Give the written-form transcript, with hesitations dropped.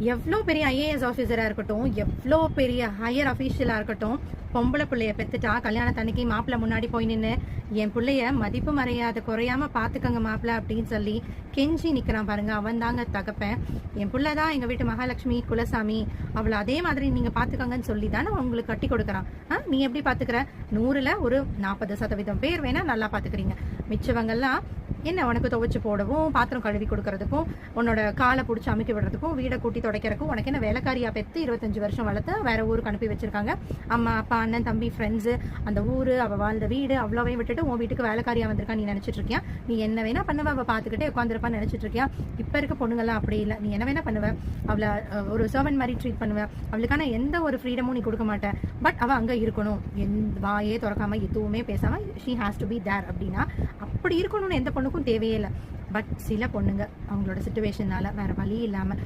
எவ்வளோ பெரிய ஐஏஎஸ் ஆஃபீஸராக இருக்கட்டும், எவ்வளோ பெரிய ஹையர் அஃபீஷியலாக இருக்கட்டும், பொம்பளை பிள்ளைய பெற்றுட்டா கல்யாணத்தன்னைக்கு மாப்பிள்ளை முன்னாடி போய் நின்று என் பிள்ளைய மதிப்பு மறையாத குறையாம பார்த்துக்கங்க மாப்பிள்ளை அப்படின்னு சொல்லி கெஞ்சி நிற்கிறான் பாருங்க, அவன் தாங்க தகப்பேன். என் பிள்ளை தான் எங்கள் வீட்டு மகாலட்சுமி குலசாமி, அவளை அதே மாதிரி நீங்கள் பார்த்துக்கங்கன்னு சொல்லி தானே உங்களுக்கு கட்டி கொடுக்குறான். நீ எப்படி பார்த்துக்கிற? 100ல் ஒரு 40% பேர் வேணா நல்லா பார்த்துக்கிறீங்க. மிச்சவங்கெல்லாம் என்ன உனக்கு துவைச்சு போடவும், பாத்திரம் கழுவி கொடுக்கறதுக்கும், உன்னோட காலை பிடிச்சி அமைக்க விடுறதுக்கும், வீடை கூட்டி துடைக்கிறதுக்கும் உனக்கு என்ன வேலைக்காரியா பெற்று 25 வருஷம் வளர்த்து வேற ஊருக்கு அனுப்பி வச்சிருக்காங்க. அம்மா அப்பா அண்ணன் தம்பி ஃப்ரெண்ட்ஸு, அந்த ஊர், அவள் வாழ்ந்த வீடு அவ்வளோவையும் விட்டுட்டு உன் வீட்டுக்கு வேலைக்காரியா வந்திருக்கா நீ நினச்சிட்டு இருக்கியா? நீ என்ன வேணா பண்ணுவ, அவள் பார்த்துக்கிட்டே உட்காந்துருப்பான்னு நினச்சிட்டு இருக்கியா? இப்போ இருக்க பொண்ணுங்கள்லாம் அப்படி இல்லை. நீ என்ன வேணா பண்ணுவ, அவளை ஒரு சர்வன்ட் மாதிரி ட்ரீட் பண்ணுவேன், அவளுக்கான எந்த ஒரு ஃப்ரீடமும் நீ கொடுக்க மாட்டேன். பட் அவள் அங்கே இருக்கணும், வாயே திறக்காம எதுவுமே பேசாமல் she has to be there அப்படின்னா அப்படி இருக்கணும்னு எந்த பொண்ணுக்கும் தேவையே இல்லை. பட் சில பொண்ணுங்க அவங்களோட சிச்சுவேஷனால வேற வழி இல்லாமல்